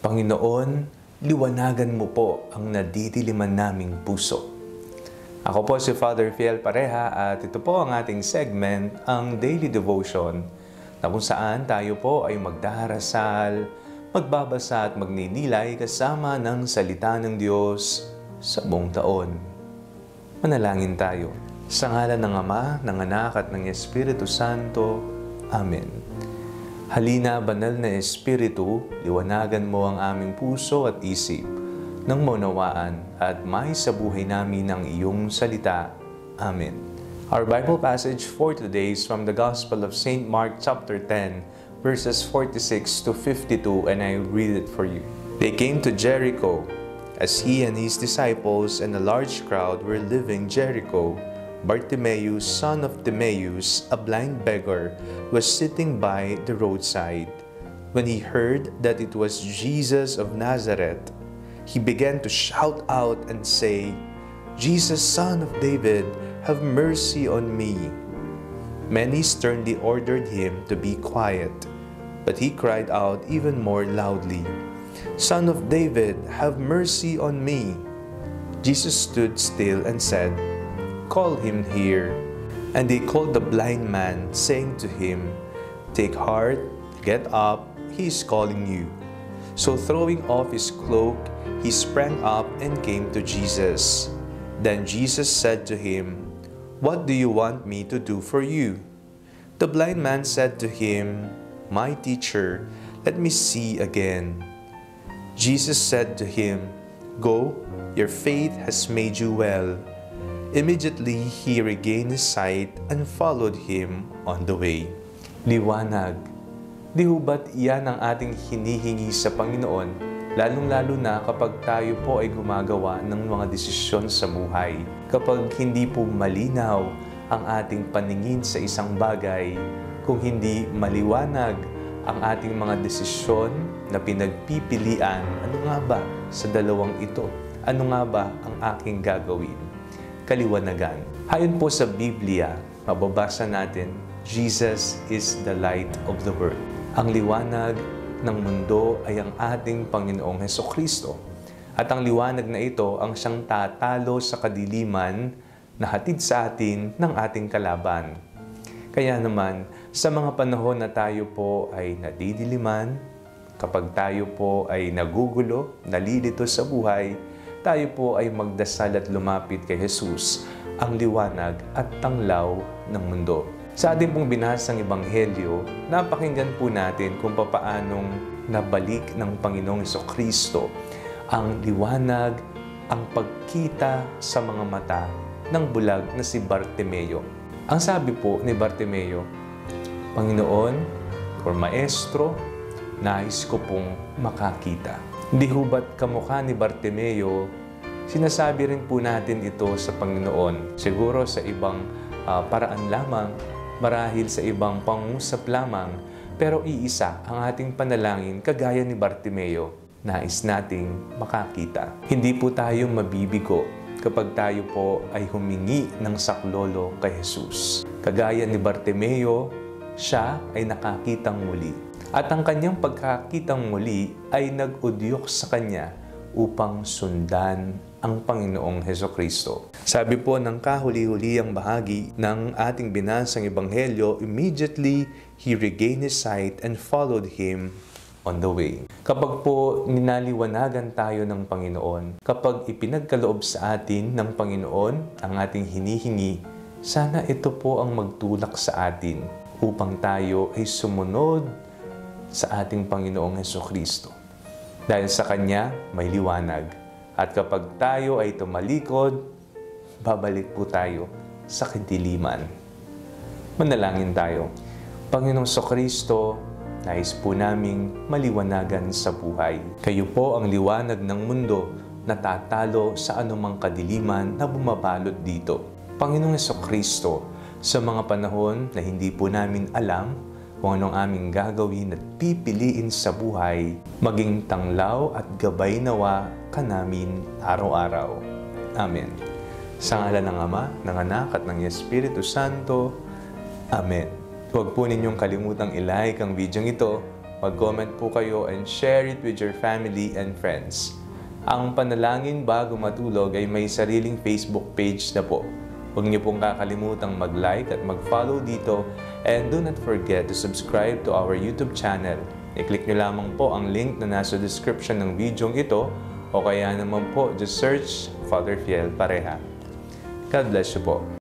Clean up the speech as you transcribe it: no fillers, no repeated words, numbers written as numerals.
Panginoon, liwanagan mo po ang nadidiliman naming puso. Ako po si Father Fiel Pareha at ito po ang ating segment, ang Daily Devotion, na kung saan tayo po ay magdarasal, magbabasa at magninilay kasama ng salita ng Diyos sa buong taon. Manalangin tayo. Sa ngalan ng Ama, ng Anak at ng Espiritu Santo. Amen. Halina, banal na Espiritu, liwanagan mo ang aming puso at isip nang maunawaan at may sa buhay namin ang iyong salita. Amen. Our Bible passage for today is from the Gospel of St. Mark chapter 10, verses 46 to 52, and I read it for you. They came to Jericho. As he and his disciples and a large crowd were leaving Jericho, Bartimaeus, son of Timaeus, a blind beggar, was sitting by the roadside. When he heard that it was Jesus of Nazareth, he began to shout out and say, "Jesus, son of David, have mercy on me." Many sternly ordered him to be quiet, but he cried out even more loudly, "Son of David, have mercy on me." Jesus stood still and said, "Call him here." And they called the blind man, saying to him, "Take heart, get up, he is calling you." So throwing off his cloak, he sprang up and came to Jesus. Then Jesus said to him, "What do you want me to do for you?" The blind man said to him, "My teacher, let me see again." Jesus said to him, "Go, your faith has made you well." Immediately, he regained his sight and followed him on the way. Liwanag. Di ho ba't iyan ang ating hinihingi sa Panginoon, lalong-lalo na kapag tayo po ay gumagawa ng mga desisyon sa buhay. Kapag hindi po malinaw ang ating paningin sa isang bagay, kung hindi maliwanag ang ating mga desisyon na pinagpipilian, ano nga ba sa dalawang ito? Ano nga ba ang aking gagawin? Kaliwanagan. Ayon po sa Biblia, mababasa natin, Jesus is the light of the world. Ang liwanag ng mundo ay ang ating Panginoong Hesukristo. At ang liwanag na ito ang siyang tatalo sa kadiliman na hatid sa atin ng ating kalaban. Kaya naman, sa mga panahon na tayo po ay nadidiliman, kapag tayo po ay nagugulo, nalilito sa buhay, tayo po ay magdasal at lumapit kay Jesus, ang liwanag at tanglaw ng mundo. Sa ating pong binasang Ebanghelyo, napakinggan po natin kung papaanong nabalik ng Panginoong Hesukristo ang liwanag, ang pagkita sa mga mata ng bulag na si Bartimeo. Ang sabi po ni Bartimeo, "Panginoon, or Maestro, nais ko pong makakita." Hindi ho ba't kamukha ni Bartimeo, sinasabi rin po natin ito sa Panginoon. Siguro sa ibang paraan lamang, marahil sa ibang pangusap lamang, pero iisa ang ating panalangin kagaya ni Bartimeo, nais nating makakita. Hindi po tayo mabibigo kapag tayo po ay humingi ng saklolo kay Jesus. Kagaya ni Bartimeo, siya ay nakakitang muli. At ang kanyang pagkakitang muli ay nag-udyok sa kanya upang sundan ang Panginoong Hesukristo. Sabi po ng kahuli-huliyang bahagi ng ating binasang Ebanghelyo, immediately he regained his sight and followed him on the way. Kapag po ninaliwanagan tayo ng Panginoon, kapag ipinagkaloob sa atin ng Panginoon ang ating hinihingi, sana ito po ang magtulak sa atin upang tayo ay sumunod sa ating Panginoong Hesukristo. Dahil sa Kanya, may liwanag. At kapag tayo ay tumalikod, babalik po tayo sa kadiliman. Manalangin tayo. Panginoong Hesukristo, nais po naming maliwanagan sa buhay. Kayo po ang liwanag ng mundo na tatalo sa anumang kadiliman na bumabalot dito. Panginoong Hesukristo, sa mga panahon na hindi po namin alam kung anong aming gagawin at pipiliin sa buhay, maging tanglaw at gabay nawa ka namin araw-araw. Amen. Sa ngalan ng Ama, ng Anak at ng Espiritu Santo. Amen. Huwag po ninyong kalimutang i-like ang video ito mag-comment po kayo and share it with your family and friends. Ang Panalangin Bago Matulog ay may sariling Facebook page na po. Huwag niyo pong kakalimutang mag-like at mag-follow dito, and do not forget to subscribe to our YouTube channel. I-click niyo lamang po ang link na nasa description ng video ito, o kaya naman po just search Father Fiel Pareha. God bless you po.